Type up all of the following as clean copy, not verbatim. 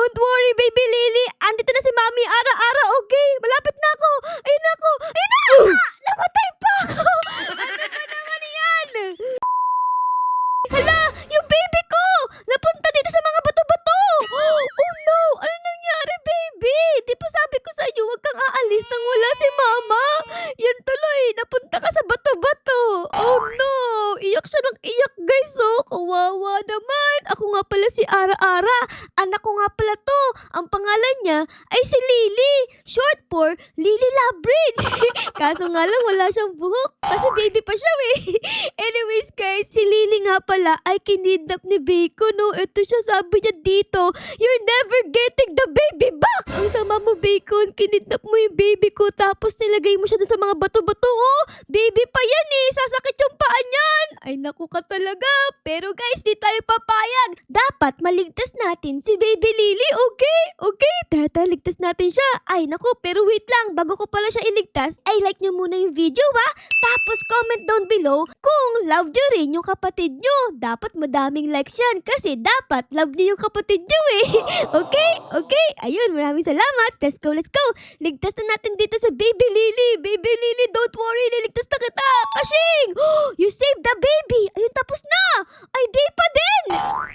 don't worry, baby Lily. Andito na si Mami Ara-Ara, okay? Malapit na ako. Ayun na ako. Ayun na! Namatay pa ako! Ano ba naman yan? Hala! Yung baby ko! Napunta dito sa mga bato-bato! Oh no! Ano nangyari, baby? Di ba sabi ko sa iyo, huwag kang aalis nang wala si Mama? Yan tuloy, napunta ka sa bato-bato. Oh no! Iyak siya ng iyak, guys, oh. Kawawa naman. Ako nga pala si Ara-Ara. Anak ko nga pala to. Ang pangalan niya ay si Lily. Short for Lily Labridge. Kaso nga lang wala siyang buhok. Kasi baby pa siya, eh. Anyways, guys, si Lily nga pala ay kinidnap ni Bacon, no? Ito siya, sabi niya dito, "You're never getting the baby back!" Ang sama mo, Bacon. Kinidnap mo yung baby ko tapos nilagay mo siya sa mga bato-bato, oh. Baby pa yan, eh. Sasakit yung paa niyan. Ay, naku ka talaga. Pero guys, di tayo papayag. Dapat maligtas natin si baby Lily, okay? Okay, tara, ligtas natin siya. Ay, naku, pero wait lang. Bago ko pala siya iligtas, ay like nyo muna yung video, ha? Tapos comment down below kung love nyo rin yung kapatid nyo. Dapat madaming likes yan kasi dapat love nyo yung kapatid nyo, eh. Okay? Okay? Ayun, maraming salamat. Let's go, let's go. Ligtas na natin dito sa baby Lily. Baby Lily, don't worry. Liligtas na kita. Kashing! You saved the baby. Ayun, tapos na. Ay, di pa din.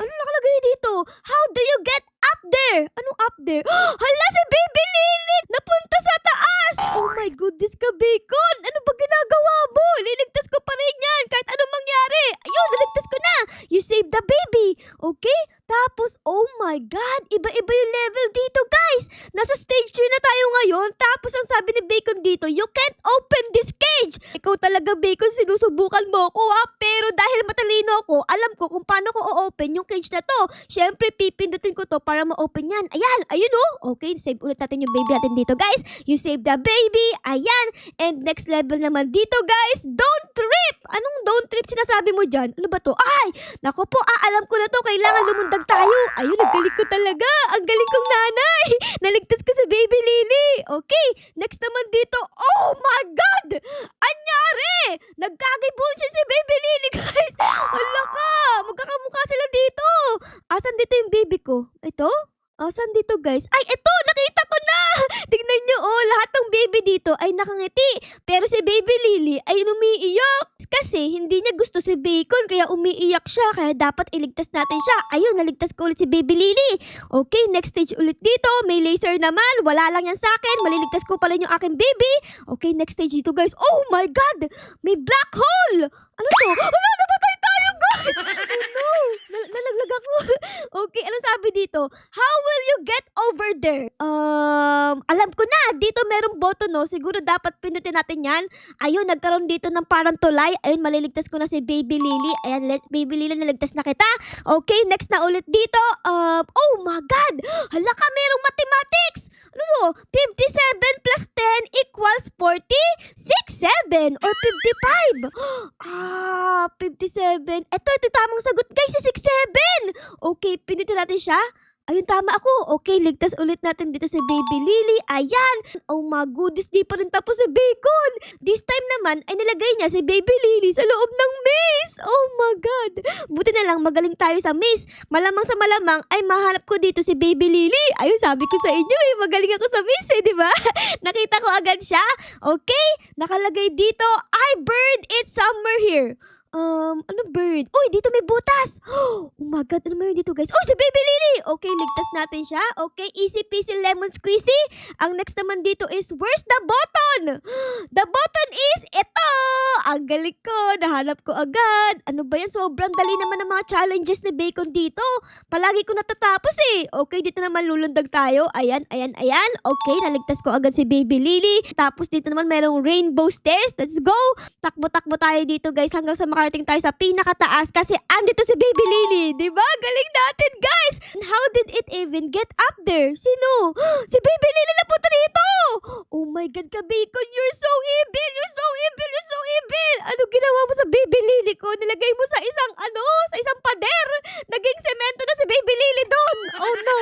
Ano nakalagay dito? How do you get up there? Anong up there? Hala, si baby Lily! Napunta sa taas! Oh my goodness ka, Bacon! Ano ba ginagawa mo? Liligtas ko pa rin yan kahit anong mangyari. Ayun, liligtas ko na. You saved the baby. Okay? Tapos, oh my God, iba-iba yung level dito, guys. Nasa stage 3 na tayo ngayon. Tapos, ang sabi ni Bacon dito, you can't open this cage. Ikaw talaga, Bacon, sinusubukan mo ako, ha? Pero dahil matalino ako, alam ko kung paano ko o-open yung cage na to. Siyempre, pipindutin ko to para ma-open yan. Ayan, ayun, oh. Okay, save ulit natin yung baby natin dito, guys. You save the baby. Ayan. And next level naman dito, guys. Don't trip. Anong don't trip sinasabi mo dyan? Ano ba to? Ay, nako po, alam ko na to. Kailangan lumundag tayo. Ayun, nagaling ko talaga. Ang galing kong nanay. Naligtas ko sa baby Lily. Okay, next naman dito. Oh my God! Anyari! Nagkagibon siya si baby Lily, guys. Wala ka. Magkakamukha sila dito. Asan dito yung baby ko? Ito? Asan dito, guys? Ay, ito! Nakita ko na! Tingnan nyo, oh. Lahat ng baby dito ay nakangiti. Pero si baby Lily ay umiiyak. Kasi hindi niya gusto si Bacon kaya umiiyak siya. Kaya dapat iligtas natin siya. Ayun, naligtas ko ulit si baby Lily. Okay, next stage ulit dito. May laser naman. Wala lang yan sa akin. Maliligtas ko pala yung aking baby. Okay, next stage dito, guys. Oh my God! May black hole! Ano to? Hala, namatay tayo, guys! Oh no! Nalaglag ako. Okay, anong sabi dito? How will you get over there? Alam ko na. Dito merong button, no? Siguro dapat pindutin natin yan. Ayun, nagkaroon dito ng parang tulay. Ayun, maliligtas ko na si baby Lily. Ayan, baby Lily, naligtas na kita. Okay, next na ulit dito. Oh my God! Hala ka, merong mathematics! Ano to? 57 plus 10 equals 40? 6, 7 or 55? 57. Ito tamang sagot, guys, si 6, 7. Okay, pindutin natin siya. Ayun, tama ako. Okay, ligtas ulit natin dito si baby Lily. Ayan. Oh my goodness, di pa rin tapos si Bacon. This time naman ay nilagay niya si baby Lily sa loob ng maze. Oh my God. Buti na lang magaling tayo sa maze. Malamang sa malamang ay mahanap ko dito si baby Lily. Ayun, sabi ko sa inyo, eh, magaling ako sa maze, eh, di ba? Nakita ko agad siya. Okay, nakalagay dito, "I bird, it's somewhere here." Ano bird? Uy, dito may butas! Oh my God, ano meron dito, guys? Oh, si baby Lily! Okay, ligtas natin siya. Okay, easy peasy lemon squeezy. Ang next naman dito is, where's the button? The button is ito! Ang galing ko, nahanap ko agad. Ano ba yan? Sobrang dali naman ng mga challenges ni Bacon dito. Palagi ko natatapos, eh. Okay, dito naman lulundag tayo. Ayan, ayan, ayan. Okay, naligtas ko agad si baby Lily. Tapos dito naman merong rainbow stairs. Let's go! Takbo-takbo tayo dito, guys, hanggang sa makarating tayo sa pinakataas kasi andito si baby Lily. Diba? Galing natin, guys! And how did it even get up there? Sino? Si baby Lily na punta dito! Oh my God, ka-bacon, you're so evil! You're so evil! You're so evil! Ano ginawa mo sa baby Lily ko? Nilagay mo sa isang pader! Naging semento na si baby Lily doon! Oh no!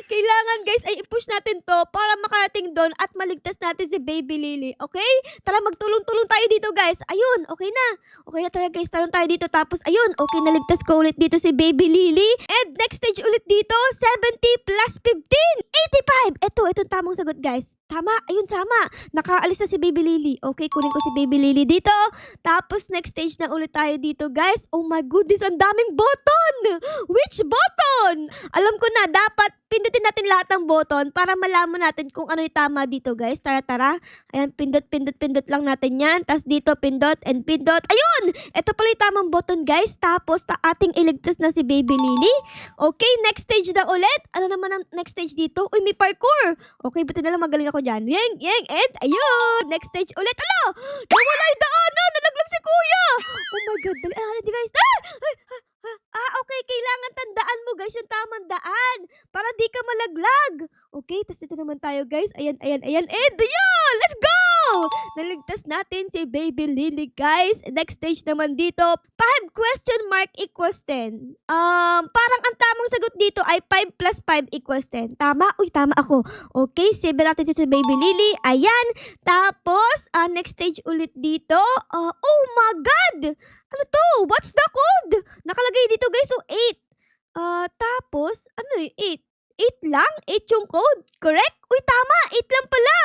Kailangan guys ay i-push natin to para makarating doon at maligtas natin si baby Lily. Okay? Tara, magtulong-tulong tayo dito guys. Ayun, okay na. Okay na tara guys, talon tayo dito. Tapos ayun, okay, naligtas ko ulit dito si baby Lily. And next stage ulit dito, 70 plus 15, 85! Itong tamang sagot guys. Tama, ayun, sama. Nakaalis na si baby Lily. Okay, kunin ko si baby Lily dito. Tapos next stage na ulit tayo dito guys. Oh my goodness, ang daming button! Which button? Alam ko na, dapat pindutin natin lahat ng button para malaman natin kung ano yung tama dito guys. Tara. Ayan, pindot lang natin yan. Tapos dito, pindot and pindot. Ayun! Ito pala yung tamang button guys. Tapos ating iligtas na si baby Lily. Okay, next stage na ulit. Ano naman ang next stage dito? Uy, may parkour. Okay, buti na lang magaling ako dyan. Yang, and ayun! Next stage ulit. Ano? Nawala yung daanan! Nalaglag si kuya! Oh my God, dali natin guys. Okay, kailangan tandaan mo guys yung tamang daan para di ka malaglag. Okay, tas ito naman tayo guys. Ayan, and ayun! Let's go! Naligtas natin si baby Lily guys. Next stage naman dito, 5 question mark equals 10. Parang ang tamang sagot dito ay 5 plus 5 equals 10. Tama? Uy, tama ako. Okay, save natin si baby Lily. Ayan. Tapos, next stage ulit dito. Oh my God! Ano to? What's the code? Nakalagay dito guys, so 8. Tapos, ano yung 8? 8 lang? 8 yung code? Correct? Uy, tama! 8 lang pala!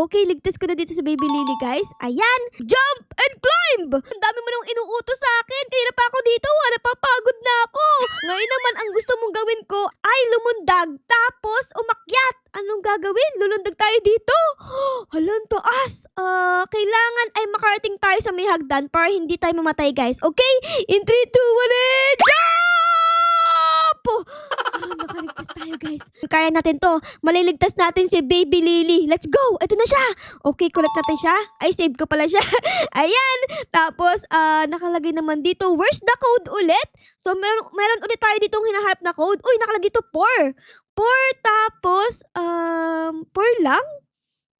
Okay, ligtas ko na dito sa baby Lily, guys. Ayan! Jump and climb! Ang dami mo nang inuutos sa akin. Kaya pa ako dito. Napapagod na ako. Ngayon naman, ang gusto mong gawin ko ay lumundag. Tapos, umakyat. Anong gagawin? Lulundag tayo dito. Halang taas. Kailangan ay makarating tayo sa may hagdan para hindi tayo mamatay, guys. Okay? In 3, 2, 1, and jump! Nakaligtas tayo guys. Kaya natin to. Maliligtas natin si baby Lily. Let's go! Ito na siya. Okay, collect natin siya. Ay, save ko pala siya. Ayan. Tapos, nakalagay naman dito. Where's the code ulit? So, meron ulit tayo ditong hinahanap na code. Uy, nakalagay dito 4. 4 tapos, 4 lang?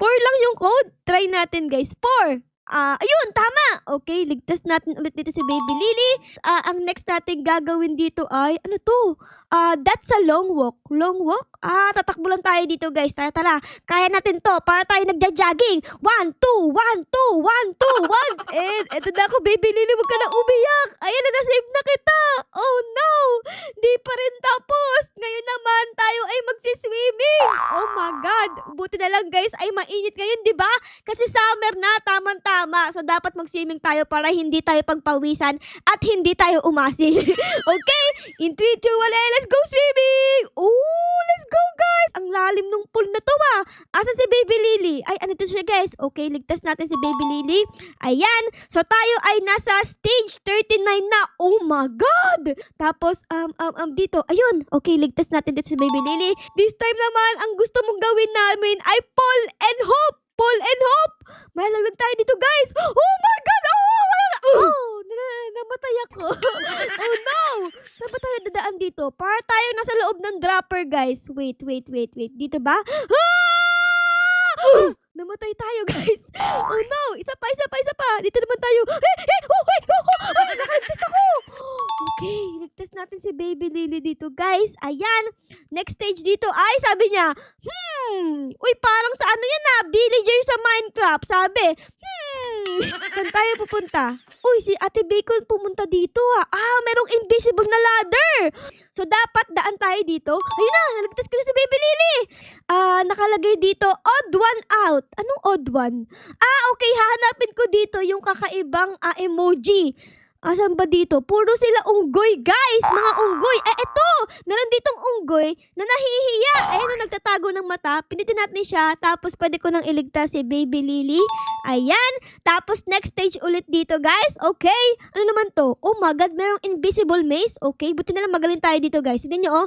4 lang yung code. Try natin guys. 4. Ayun, tama! Okay, ligtas natin ulit dito si baby Lily. Ang next natin gagawin dito ay, ano to? That's a long walk. Long walk? Tatakbo lang tayo dito guys. Tara. Kaya natin to para tayo nagja-jogging. 1, 2, 1, 2, 1, 2, 1. And eto na ako, baby Lily, huwag ka na umiyak. Ayan na, nasave na kita. Oh no! Di pa rin tapos. Ngayon naman tayo ay magsiswimming. Oh my God. Buti na lang guys ay mainit ngayon, di ba? Kasi summer na, tama. So, dapat mag-swimming tayo para hindi tayo pagpawisan at hindi tayo umasin. Okay? In 3, 2, 1, let's go swimming! Ooh, let's go guys! Ang lalim nung pool na to Asan si baby Lily? Ay, ano to siya guys? Okay, ligtas natin si baby Lily. Ayan. So, tayo ay nasa stage 39 na. Oh my God! Tapos, dito. Ayun. Okay, ligtas natin dito si baby Lily. This time naman, ang gusto mong gawin namin ay Paul and Hope! Paul and Hope! Malaglag tayo dito, guys! Oh my God! Namatay ako. Oh no! Saan ba tayo dadaan dito? Para tayo nasa loob ng dropper, guys. Wait. Dito ba? Namatay tayo, guys. Oh no! Isa pa. Dito naman tayo. Nakaligtas ako! Okay, ligtas natin si baby Lily dito, guys. Ayan. Next stage dito ay, sabi niya, uy, parang sa ano yan villager sa Minecraft. Sabi, saan tayo pupunta? Uy, si Ate Bacon pumunta dito merong invisible na ladder. So, dapat daan tayo dito. Ayun na, naligtas ko na si baby Lily. Nakalagay dito, odd one out. Anong odd one? Okay, hahanapin ko dito yung kakaibang emoji. Asan ba dito? Puro sila unggoy, guys! Mga unggoy! Eto! Meron ditong unggoy na nahihiya. Ayan, nagtatago ng mata. Pinitin natin siya. Tapos, pwede ko nang iligtas si baby Lily. Ayan. Tapos, next stage ulit dito, guys. Okay. Ano naman to? Oh my God, merong invisible maze. Okay, buti na lang magaling tayo dito, guys. Hindi nyo,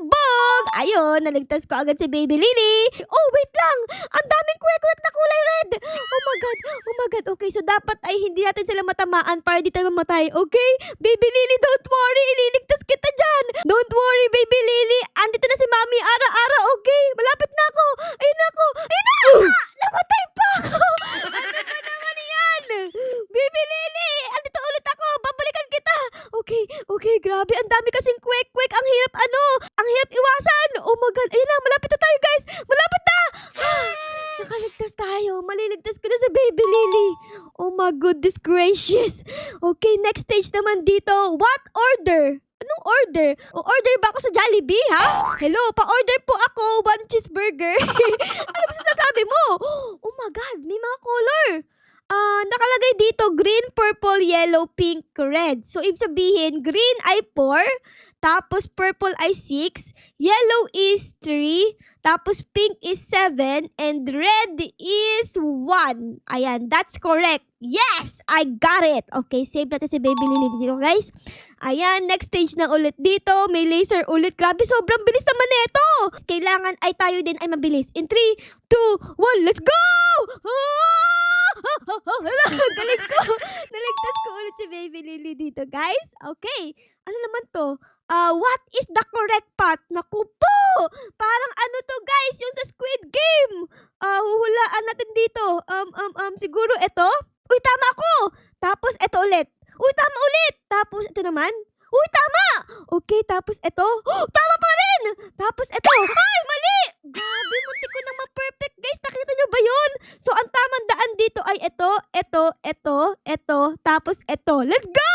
bog! Ayun, naligtas ko agad si baby Lily. Oh, wait lang! Ang daming kwek-kwek na kulay red! Oh my God! Okay, so dapat ay hindi natin sila matamaan para di tayo mamatay. Okay? Baby Lily, don't worry. Ililigtas kita dyan. Don't worry, baby Lily. Andito na si Mami Ara-Ara. Okay? Malapit na ako. Ayun na ako. Ayun na! Namatay pa! my goodness gracious. Okay, next stage naman dito. What order? Anong order? O order ba ako sa Jollibee, ha? Hello, pa-order po ako 1 cheeseburger. Ano ba sasabi mo? Oh my God, may mga color. Nakalagay dito green, purple, yellow, pink, red. So, ibig sabihin, green ay 4, tapos purple ay 6, yellow is 3, tapos pink is 7, and red is 1. Ayan, that's correct. Yes! I got it! Okay, save natin si Baby Lily dito, guys. Ayan, next stage na ulit dito. May laser ulit. Grabe, sobrang bilis naman nito. Kailangan ay tayo din ay mabilis. In 3, 2, 1, let's go! Galing ko. Naligtas ko ulit si Baby Lily dito, guys. Okay, ano naman to? What is the correct path? Naku po! Parang ano to, guys? Yung sa Squid Game. Huhulaan natin dito. Siguro ito? Uy, tama ako! Tapos ito ulit. Uy, tama ulit! Tapos ito naman. Uy, tama! Okay, tapos ito. Oh, tama pa rin! Tapos ito. Ay, mali! Grabe, muntik ko na ma-perfect, guys. Nakita nyo ba yun? So, ang tamang daan dito ay ito, tapos ito. Let's go!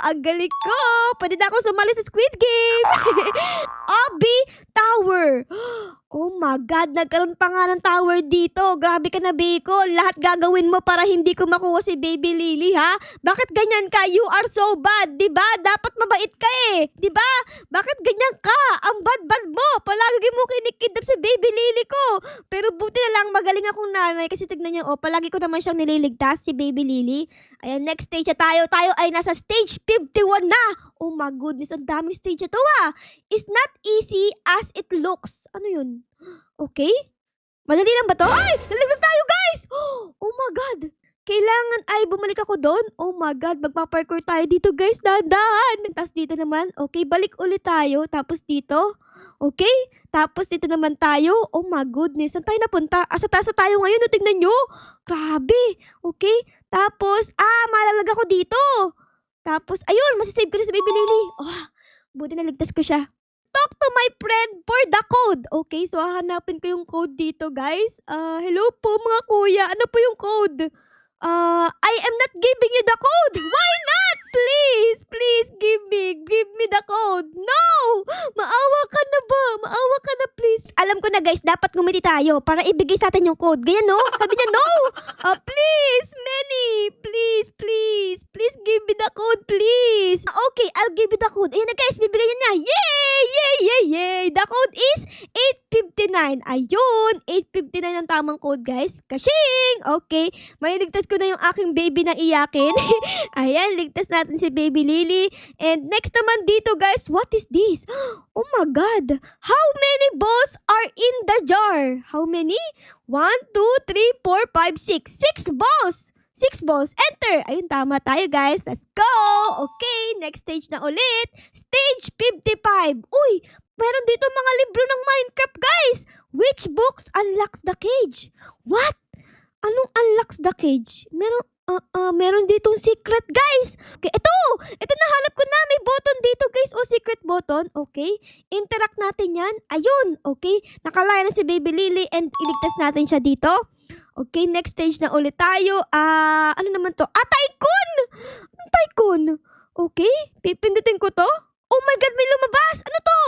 Ang galing ko! Pwede na ako sumali sa Squid Game! Obby Tower! Oh my God, nagkaroon pa nga ng tower dito. Grabe ka na, Biko. Lahat gagawin mo para hindi ko makuha si Baby Lily, ha? Bakit ganyan ka? You are so bad, di ba? Dapat mabait ka eh, di ba? Bakit ganyan ka? Ang bad-bad mo. Palagi mo kinikidnap si Baby Lily ko. Pero buti na lang, magaling akong nanay kasi tignan niyo, palagi ko naman siyang nililigtas, si Baby Lily. Ayan, next stage na tayo. Tayo ay nasa stage 51 na. Oh my goodness, ang daming stage na to, ha? It's not easy as it looks. Ano yun? Okay? Madali lang ba to? Ay! Nalaglag tayo, guys! Oh my God! Kailangan ay bumalik ako doon. Oh my God, magpa-parkour tayo dito, guys. Dahan-dahan! Tapos dito naman. Okay, balik ulit tayo. Tapos dito. Okay? Tapos dito naman tayo. Oh my goodness, saan tayo napunta? Sa taas na tayo ngayon. O, tignan nyo. Grabe. Okay? Tapos, malalag ako dito. Tapos, ayun, masisave ko na si Baby Lily. Oh, buti naligtas ko siya. Talk to my friend for the code. Okay, so hahanapin ko yung code dito, guys. Hello po mga kuya. Ano po yung code? I am not giving you the code. Why not? Please, please give me the code. No! Maawa ka na ba? Maawa ka na, please. Alam ko na, guys, dapat ngumiti tayo para ibigay sa atin yung code. Ganyan, no? Sabi niya, no! Please, Manny. Please give me the code, please. Okay, I'll give you the code. Ayan na, guys, bibigyan niya. Yay! The code is 859. Ayun, 859 ang tamang code, guys. Kashing! Okay, maliligtas ko na yung aking baby na iyakin. Ayan, ligtas natin si Baby Lily. And next naman dito, guys, what is this? Oh my God! How many balls are in the jar? How many? 1, 2, 3, 4, 5, 6. 6 balls! 6 balls. Enter! Ayun, tama tayo, guys. Let's go! Okay, next stage na ulit. Stage 55. Uy, meron dito mga libro ng Minecraft, guys. Which books unlocks the cage? What? Anong unlocks the cage? Meron ditong secret, guys. Okay, ito nahanap ko na. May button dito, guys. O, secret button. Okay, interact natin yan. Ayun, okay. Nakalaya na si Baby Lily and iligtas natin siya dito. Okay, next stage na ulit tayo. Ano naman to? Tycoon! Anong tycoon? Okay, pipindutin ko to. Oh my God, may lumabas. Ano to?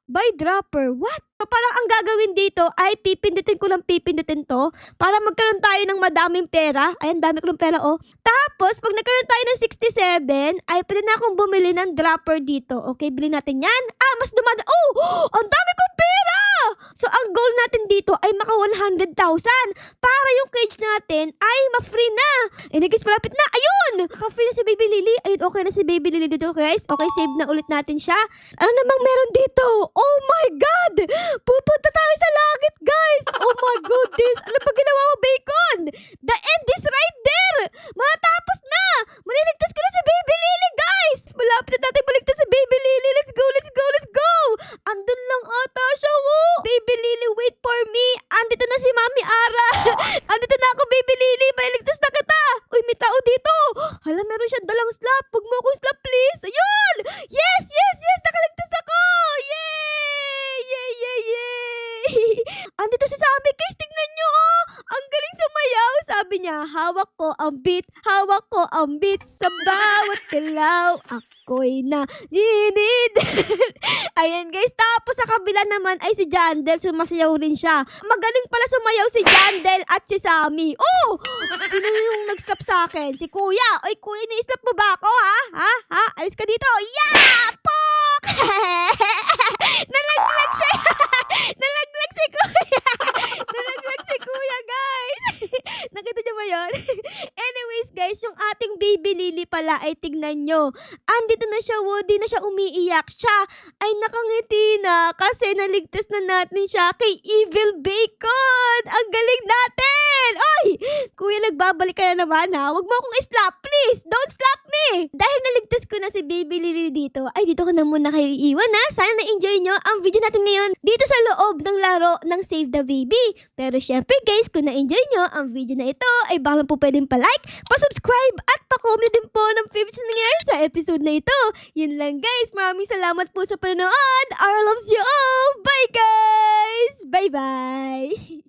Buy dropper. What? So, parang ang gagawin dito ay pipindutin to para magkaroon tayo ng madaming pera. Ayan, dami ko ng pera, oh. Tapos, pag nagkaroon tayo ng 67, ay pwede na akong bumili ng dropper dito. Okay, bilhin natin yan. Mas dumada. Oh! Ang dami kong pera! So, ang goal natin dito ay maka 100,000 para yung cage natin ay ma-free na. Guys, malapit na. Ayun! Naka-free na si Baby Lily. Ayun, okay na si Baby Lily dito, guys. Okay, save na ulit natin siya. Ano namang meron dito? Oh my God! Pupunta tayo sa langit, guys! Oh my goodness! Ano pa ginawa mo, Bacon? The end is right there! Matapos na! Maliligtas ko na si Baby Lily, guys! Malapit na natin maligtas si Baby Lily. Let's go! Andun lang ata siya, oh! Baby Lily, wait for me! Andito na si Mami Ara! Andito na ako, Baby Lily! Maliligtas na kita! Uy, may tao dito! Hala, meron siyang dalang slap! Huwag mo akong slap, please! Ayun! Yes! Nakaligtas ako! Yay! Andito si Sammy guys, tingnan nyo oh. Ang galing sumayaw. Sabi niya, hawak ko ang beat, hawak ko ang beat. Sa bawat galaw, ako'y na dinid. Ayan guys, tapos sa kabila naman ay si Jandel, sumasayaw rin siya. Magaling pala sumayaw si Jandel at si Sammy. Oh! Sino yung nag-stop sa akin? Si Kuya. Oy, Kuya, ni-stop mo ba ako ha? Ha? Alis ka dito. Yeah! Pok! Nalaglag siya. Nalaglag si Kuya. Nalaglag si Kuya, guys. Nakita niyo ba yun? Anyways, guys, yung ating baby Lily pala ay tignan nyo. Andito na siya, Woody, na siya umiiyak. Siya ay nakangiti na kasi naligtas na natin siya kay Evil Bacon. Ang galing natin! Oy! Kuya, nagbabalik ka na naman ha. Huwag mo akong slap, please. Don't slap me! Dahil naligtas ko na si baby Lily dito, ay dito ko na muna kayo iiwan ha. Sana na-enjoy nyo ang video natin ngayon dito sa loob ng laro ng Save the Baby. Pero syempre guys, kung na-enjoy nyo ang video na ito, ay baka po pwedeng pa-like, pa-subscribe, at pa-comment din po ng favorites na nangyari sa episode na ito. Yun lang guys. Maraming salamat po sa panonood. Our loves you all. Bye guys! Bye-bye!